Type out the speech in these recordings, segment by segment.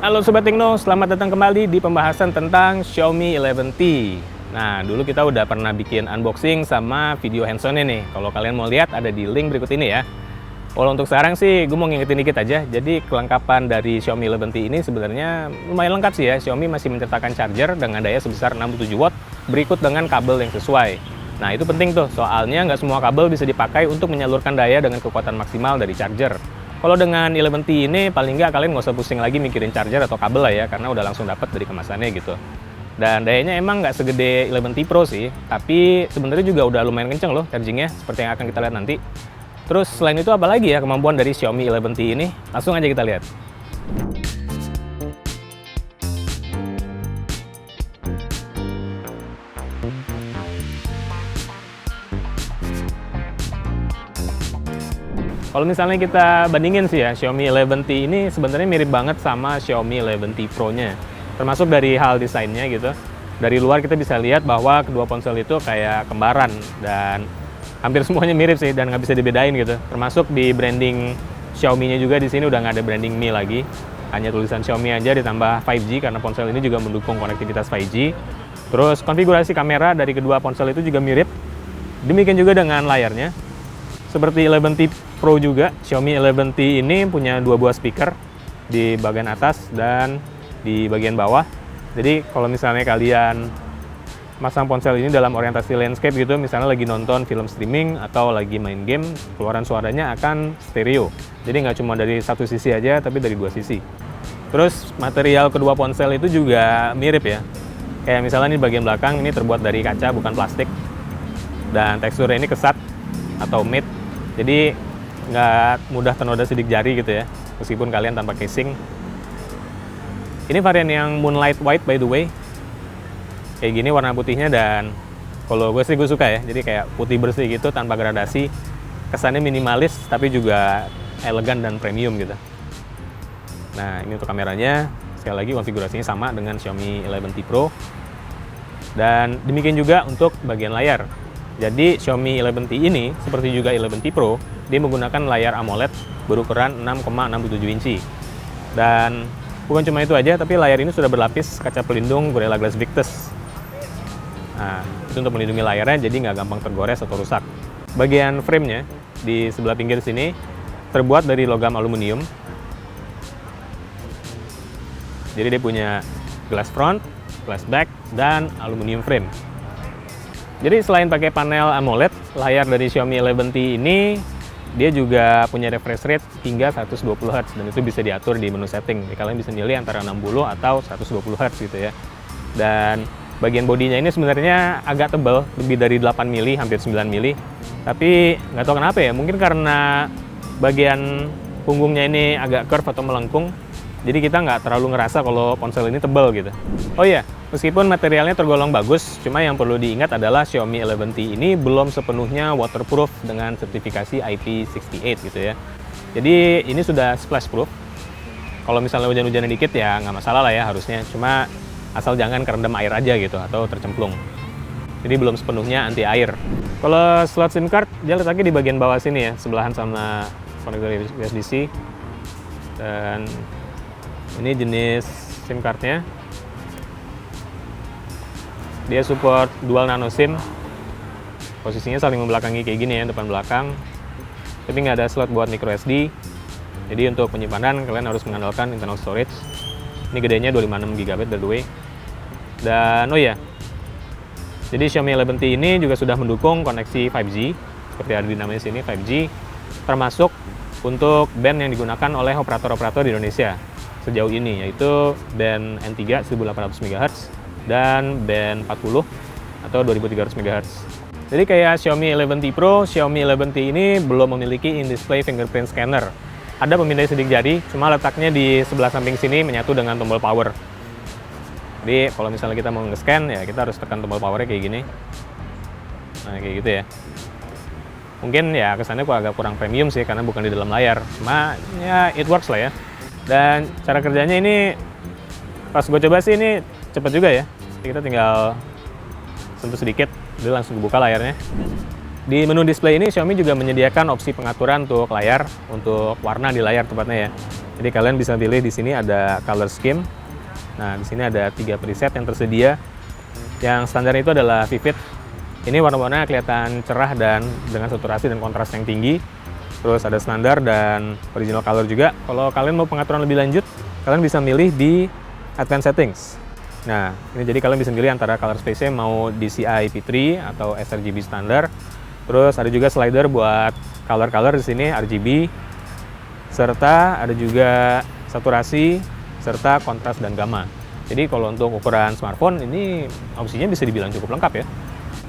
Halo Sobat Tekno, selamat datang kembali di pembahasan tentang Xiaomi 11T. Nah, dulu kita udah pernah bikin unboxing sama video hands-on-nya nih. Kalau kalian mau lihat, ada di link berikut ini ya. Kalau untuk sekarang sih, gue mau ngingetin dikit aja. Jadi, kelengkapan dari Xiaomi 11T ini sebenarnya lumayan lengkap sih ya. Xiaomi masih menceritakan charger dengan daya sebesar 67 watt, berikut dengan kabel yang sesuai. Nah, itu penting tuh, soalnya nggak semua kabel bisa dipakai untuk menyalurkan daya dengan kekuatan maksimal dari charger. Kalau dengan 11T ini paling nggak kalian nggak usah pusing lagi mikirin charger atau kabel lah ya, karena udah langsung dapat dari kemasannya gitu. Dan dayanya emang nggak segede 11T Pro sih, tapi sebenarnya juga udah lumayan kenceng loh chargingnya, seperti yang akan kita lihat nanti. Terus selain itu apa lagi ya kemampuan dari Xiaomi 11T ini? Langsung aja kita lihat. Kalau misalnya kita bandingin sih ya, Xiaomi 11T ini sebenarnya mirip banget sama Xiaomi 11T Pro-nya. Termasuk dari hal desainnya gitu. Dari luar kita bisa lihat bahwa kedua ponsel itu kayak kembaran dan hampir semuanya mirip sih dan nggak bisa dibedain gitu. Termasuk di branding Xiaomi-nya juga di sini udah nggak ada branding Mi lagi. Hanya tulisan Xiaomi aja ditambah 5G karena ponsel ini juga mendukung konektivitas 5G. Terus konfigurasi kamera dari kedua ponsel itu juga mirip. Demikian juga dengan layarnya. Seperti 11T Pro juga, Xiaomi 11T ini punya dua buah speaker di bagian atas dan di bagian bawah. Jadi kalau misalnya kalian masang ponsel ini dalam orientasi landscape gitu, misalnya lagi nonton film streaming atau lagi main game, keluaran suaranya akan stereo. Jadi nggak cuma dari satu sisi aja, tapi dari dua sisi. Terus material kedua ponsel itu juga mirip ya. Kayak misalnya di bagian belakang ini terbuat dari kaca bukan plastik. Dan teksturnya ini kesat atau matte. Jadi nggak mudah ternoda sidik jari gitu ya, meskipun kalian tanpa casing. Ini varian yang Moonlight White by the way. Kayak gini warna putihnya dan kalau gue sih gue suka ya. Jadi kayak putih bersih gitu tanpa gradasi. Kesannya minimalis tapi juga elegan dan premium gitu. Nah ini untuk kameranya. Sekali lagi konfigurasinya sama dengan Xiaomi 11T Pro. Dan demikian juga untuk bagian layar. Jadi Xiaomi 11T ini, seperti juga 11T Pro, dia menggunakan layar AMOLED berukuran 6,67 inci. Dan bukan cuma itu aja, tapi layar ini sudah berlapis kaca pelindung Gorilla Glass Victus. Nah, itu untuk melindungi layarnya jadi nggak gampang tergores atau rusak. Bagian framenya di sebelah pinggir sini terbuat dari logam aluminium. Jadi dia punya glass front, glass back, dan aluminium frame. Jadi selain pakai panel AMOLED, layar dari Xiaomi 11T ini dia juga punya refresh rate hingga 120 Hz dan itu bisa diatur di menu setting. Jadi kalian bisa milih antara 60 atau 120 Hz gitu ya. Dan bagian bodinya ini sebenarnya agak tebal, lebih dari 8 mili, hampir 9 mili. Tapi nggak tahu kenapa ya, mungkin karena bagian punggungnya ini agak curve atau melengkung. Jadi kita nggak terlalu ngerasa kalau ponsel ini tebal gitu. Oh iya, meskipun materialnya tergolong bagus, cuma yang perlu diingat adalah Xiaomi 11T ini belum sepenuhnya waterproof dengan sertifikasi IP68 gitu ya. Jadi ini sudah splash proof. Kalau misalnya hujan-hujanan dikit ya nggak masalah lah ya harusnya. Cuma asal jangan kerendam air aja gitu atau tercemplung. Jadi belum sepenuhnya anti air. Kalau slot SIM card, dia letaknya di bagian bawah sini ya, sebelahan sama konektor USB-C. Dan ini jenis SIM cardnya. Dia support dual nano SIM. Posisinya saling membelakangi kayak gini ya, depan belakang. Tapi nggak ada slot buat micro SD. Jadi untuk penyimpanan kalian harus mengandalkan internal storage. Ini gedenya 256 GB by the way. Dan oh ya, jadi Xiaomi 11T ini juga sudah mendukung koneksi 5G. Seperti ada di namanya sini 5G. Termasuk untuk band yang digunakan oleh operator-operator di Indonesia sejauh ini, yaitu band N3 1800 MHz dan band 40 atau 2300 MHz. Jadi kayak Xiaomi 11T Pro, Xiaomi 11T ini belum memiliki in-display fingerprint scanner. Ada pemindai sidik jari, cuma letaknya di sebelah samping sini menyatu dengan tombol power. Jadi kalau misalnya kita mau nge-scan ya kita harus tekan tombol powernya kayak gini. Nah kayak gitu ya. Mungkin ya kesannya kok agak kurang premium sih karena bukan di dalam layar. Cuma ya it works lah ya. Dan cara kerjanya ini pas gue coba sih ini cepet juga ya. Jadi kita tinggal sentuh sedikit, dia langsung buka layarnya. Di menu display ini Xiaomi juga menyediakan opsi pengaturan untuk layar, untuk warna di layar tepatnya ya. Jadi kalian bisa pilih di sini ada color scheme. Nah, di sini ada 3 preset yang tersedia. Yang standar itu adalah vivid. Ini warna-warnanya kelihatan cerah dan dengan saturasi dan kontras yang tinggi. Terus ada standar dan original color juga. Kalau kalian mau pengaturan lebih lanjut, kalian bisa milih di advanced settings. Nah, ini jadi kalian bisa pilih antara color space-nya mau DCI P3 atau sRGB standar. Terus ada juga slider buat color-color di sini RGB, serta ada juga saturasi, serta kontras dan gamma. Jadi kalau untuk ukuran smartphone ini opsinya bisa dibilang cukup lengkap ya.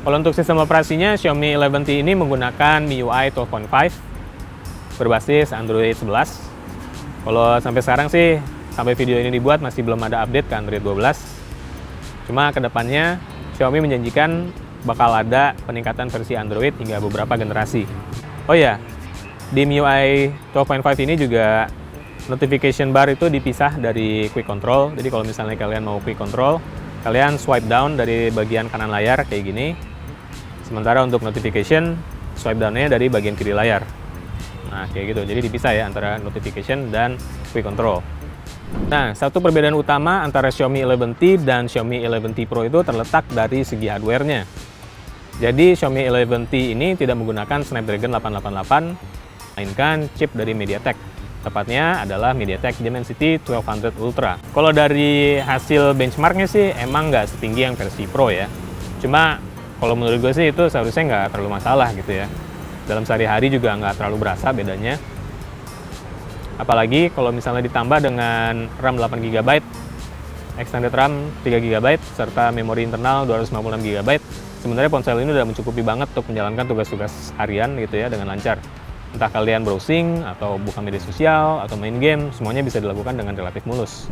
Kalau untuk sistem operasinya, Xiaomi 11T ini menggunakan MIUI 12.5 berbasis Android 11. Kalau sampai sekarang sih, sampai video ini dibuat masih belum ada update ke Android 12. Cuma kedepannya Xiaomi menjanjikan bakal ada peningkatan versi Android hingga beberapa generasi. Oh ya, di MIUI 12.5 ini juga notification bar itu dipisah dari quick control. Jadi kalau misalnya kalian mau quick control, kalian swipe down dari bagian kanan layar kayak gini. Sementara untuk notification, swipe down-nya dari bagian kiri layar. Nah, kayak gitu. Jadi dipisah ya antara notification dan quick control. Nah, satu perbedaan utama antara Xiaomi 11T dan Xiaomi 11T Pro itu terletak dari segi hardware-nya. Jadi Xiaomi 11T ini tidak menggunakan Snapdragon 888, melainkan chip dari MediaTek. Tepatnya adalah MediaTek Dimensity 1200 Ultra. Kalau dari hasil benchmarknya sih emang nggak setinggi yang versi Pro ya. Cuma kalau menurut gue sih itu seharusnya nggak terlalu masalah gitu ya. Dalam sehari-hari juga nggak terlalu berasa bedanya. Apalagi kalau misalnya ditambah dengan RAM 8GB, extended RAM 3GB, serta memori internal 256GB. Sebenarnya ponsel ini udah mencukupi banget untuk menjalankan tugas-tugas harian gitu ya dengan lancar. Entah kalian browsing, atau buka media sosial, atau main game, semuanya bisa dilakukan dengan relatif mulus.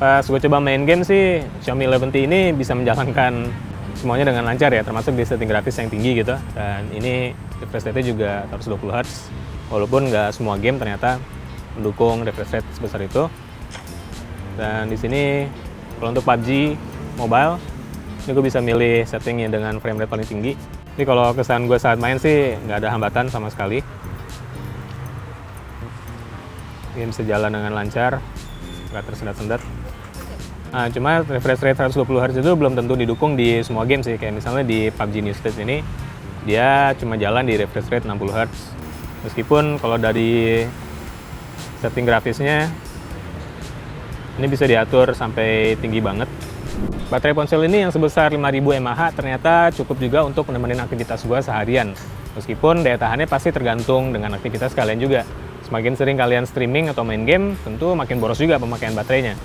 Pas gue coba main game sih, Xiaomi 11T ini bisa menjalankan semuanya dengan lancar ya, termasuk di setting grafis yang tinggi gitu. Dan ini refresh rate-nya juga 120 Hz, walaupun nggak semua game ternyata mendukung refresh rate sebesar itu. Dan di sini kalau untuk PUBG Mobile, ini gue bisa milih settingnya dengan frame rate paling tinggi. Jadi kalau kesan gue saat main sih nggak ada hambatan sama sekali. Ini bisa jalan dengan lancar, nggak tersendat-sendat. Nah, cuma refresh rate 120 Hz itu belum tentu didukung di semua game sih. Kayak misalnya di PUBG New Stage ini, dia cuma jalan di refresh rate 60 Hz. Meskipun kalau dari setting grafisnya, ini bisa diatur sampai tinggi banget. Baterai ponsel ini yang sebesar 5000 mAh ternyata cukup juga untuk menemenin aktivitas gua seharian. Meskipun daya tahannya pasti tergantung dengan aktivitas kalian juga. Semakin sering kalian streaming atau main game, tentu makin boros juga pemakaian baterainya.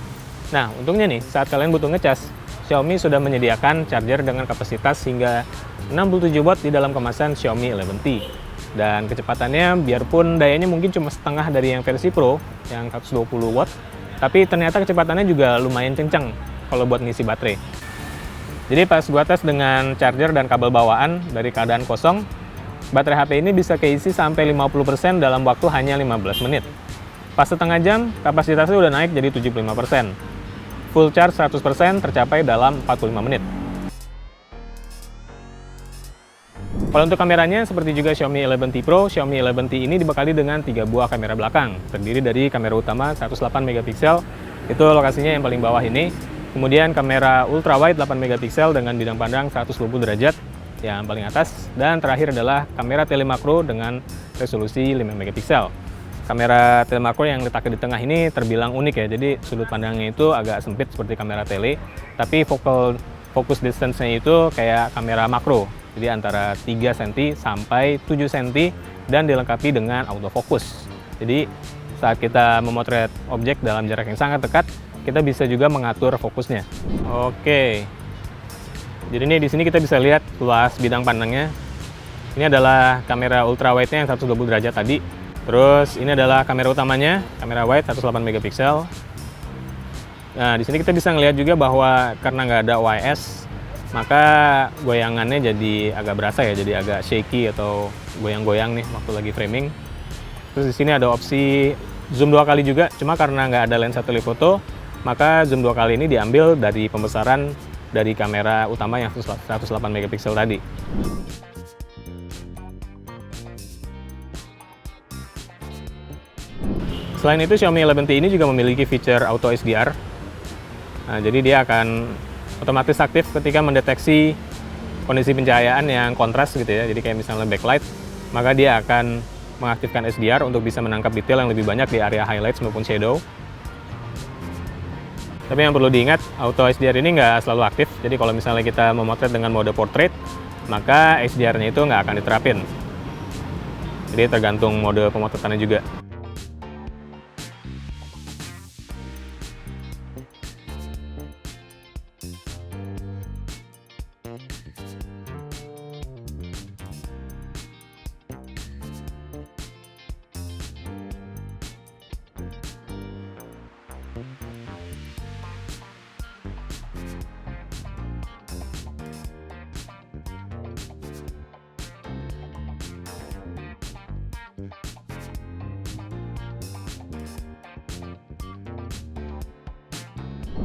Nah, untungnya nih, saat kalian butuh ngecas, Xiaomi sudah menyediakan charger dengan kapasitas hingga 67 watt di dalam kemasan Xiaomi 11T. Dan kecepatannya, biarpun dayanya mungkin cuma setengah dari yang versi Pro, yang 120 watt, tapi ternyata kecepatannya juga lumayan kencang kalau buat ngisi baterai. Jadi pas gua tes dengan charger dan kabel bawaan dari keadaan kosong, baterai HP ini bisa keisi sampai 50% dalam waktu hanya 15 menit. Pas setengah jam, kapasitasnya udah naik jadi 75%. Full charge 100% tercapai dalam 45 menit. Kalau untuk kameranya, seperti juga Xiaomi 11T Pro, Xiaomi 11T ini dibekali dengan 3 buah kamera belakang. Terdiri dari kamera utama 108 MP, itu lokasinya yang paling bawah ini. Kemudian kamera ultrawide 8 MP dengan bidang pandang 120 derajat yang paling atas. Dan terakhir adalah kamera telemakro dengan resolusi 5 MP. Kamera telemakro yang letaknya di tengah ini terbilang unik ya, jadi sudut pandangnya itu agak sempit seperti kamera tele, tapi focus distance-nya itu kayak kamera makro, jadi antara 3 cm sampai 7 cm dan dilengkapi dengan autofocus. Jadi saat kita memotret objek dalam jarak yang sangat dekat, kita bisa juga mengatur fokusnya. Oke, jadi ini di sini kita bisa lihat luas bidang pandangnya. Ini adalah kamera ultrawide-nya yang 120 derajat tadi. Terus ini adalah kamera utamanya, kamera wide 108 MP. Nah, di sini kita bisa ngelihat juga bahwa karena nggak ada OIS, maka goyangannya jadi agak berasa ya, jadi agak shaky atau goyang-goyang nih waktu lagi framing. Terus di sini ada opsi zoom 2 kali juga, cuma karena nggak ada lensa telefoto, maka zoom 2 kali ini diambil dari pembesaran dari kamera utama yang 108 MP tadi. Selain itu, Xiaomi 11T ini juga memiliki fitur Auto HDR. Nah, jadi dia akan otomatis aktif ketika mendeteksi kondisi pencahayaan yang kontras gitu ya. Jadi kayak misalnya backlight, maka dia akan mengaktifkan HDR untuk bisa menangkap detail yang lebih banyak di area highlights maupun shadow. Tapi yang perlu diingat, Auto HDR ini nggak selalu aktif. Jadi kalau misalnya kita memotret dengan mode portrait, maka HDR-nya itu nggak akan diterapin. Jadi tergantung mode pemotretannya juga.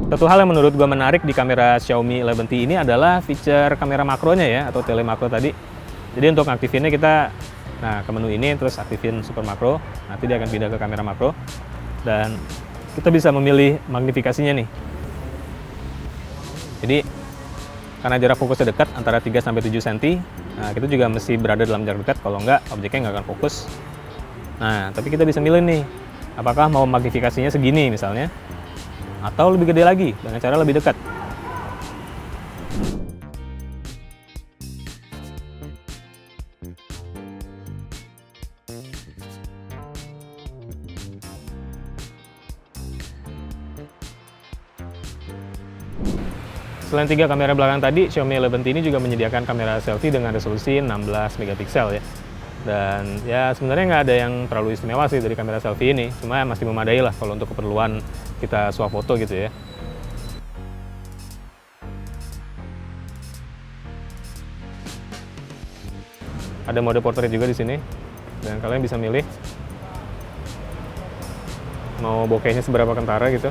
Satu hal yang menurut gue menarik di kamera Xiaomi 11T ini adalah fitur kamera makronya ya, atau tele makro tadi. Jadi untuk aktifinnya kita, ke menu ini terus aktifin super makro, nanti dia akan pindah ke kamera makro. Dan kita bisa memilih magnifikasinya nih. Jadi karena jarak fokusnya dekat antara 3-7 cm, kita juga mesti berada dalam jarak dekat, kalau enggak objeknya nggak akan fokus. Nah, tapi kita bisa milih nih, apakah mau magnifikasinya segini misalnya, atau lebih gede lagi dengan cara lebih dekat. Selain 3 kamera belakang tadi, Xiaomi 11T ini juga menyediakan kamera selfie dengan resolusi 16 megapiksel ya. Dan ya sebenarnya nggak ada yang terlalu istimewa sih dari kamera selfie ini, cuma masih memadai lah kalau untuk keperluan kita swafoto gitu ya. Ada mode portrait juga di sini, dan kalian bisa milih mau bokehnya seberapa kentara gitu.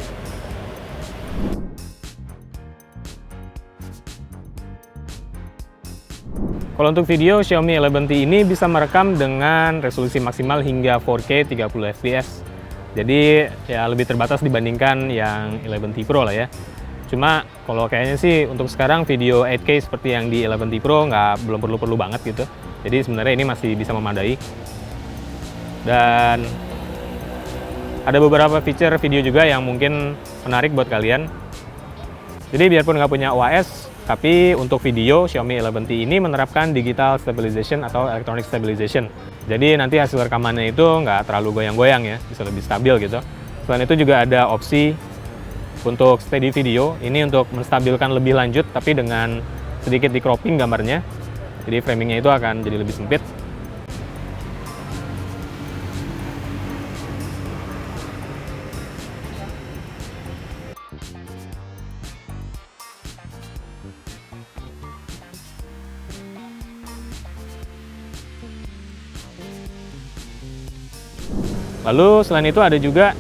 Kalau untuk video, Xiaomi 11T ini bisa merekam dengan resolusi maksimal hingga 4K 30 fps. Jadi ya lebih terbatas dibandingkan yang 11T Pro lah ya. Cuma kalau kayaknya sih untuk sekarang video 8K seperti yang di 11T Pro belum perlu banget gitu. Jadi sebenarnya ini masih bisa memadai. Dan ada beberapa fitur video juga yang mungkin menarik buat kalian. Jadi biarpun nggak punya OAS, tapi untuk video, Xiaomi 11T ini menerapkan digital stabilization atau electronic stabilization. Jadi nanti hasil rekamannya itu nggak terlalu goyang-goyang ya, bisa lebih stabil gitu. Selain itu juga ada opsi untuk steady video, ini untuk menstabilkan lebih lanjut, tapi dengan sedikit di cropping gambarnya. Jadi framingnya itu akan jadi lebih sempit. Lalu selain itu ada juga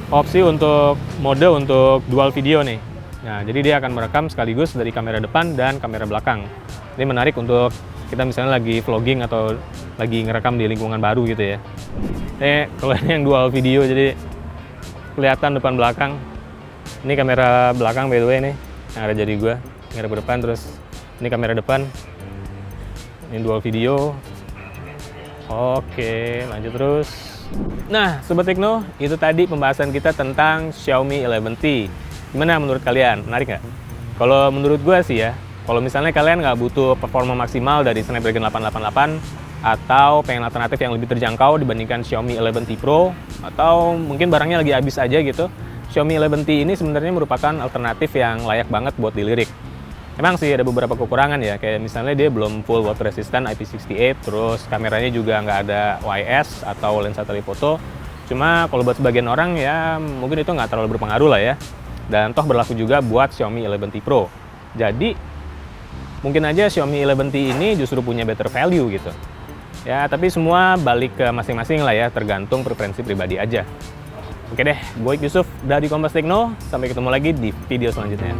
opsi untuk mode untuk dual video nih. Nah, jadi dia akan merekam sekaligus dari kamera depan dan kamera belakang. Ini menarik untuk kita misalnya lagi vlogging atau lagi ngerekam di lingkungan baru gitu ya. Kalau ini yang dual video, jadi kelihatan depan belakang. Ini kamera belakang by the way nih, yang ada jadi gue. Kamera depan, terus ini kamera depan. Ini dual video. Oke, lanjut terus. Nah, Sobat Tekno, itu tadi pembahasan kita tentang Xiaomi 11T. Gimana menurut kalian? Menarik nggak? Kalau menurut gue sih ya, kalau misalnya kalian nggak butuh performa maksimal dari Snapdragon 888, atau pengen alternatif yang lebih terjangkau dibandingkan Xiaomi 11T Pro, atau mungkin barangnya lagi habis aja gitu, Xiaomi 11T ini sebenarnya merupakan alternatif yang layak banget buat dilirik. Emang sih ada beberapa kekurangan ya, kayak misalnya dia belum full water resistant IP68, terus kameranya juga nggak ada OIS atau lensa telefoto. Cuma kalau buat sebagian orang ya mungkin itu nggak terlalu berpengaruh lah ya. Dan toh berlaku juga buat Xiaomi 11T Pro. Jadi mungkin aja Xiaomi 11T ini justru punya better value gitu. Ya tapi semua balik ke masing-masing lah ya, tergantung preferensi pribadi aja. Oke deh, gue Yusuf dari Kompas Tekno, sampai ketemu lagi di video selanjutnya.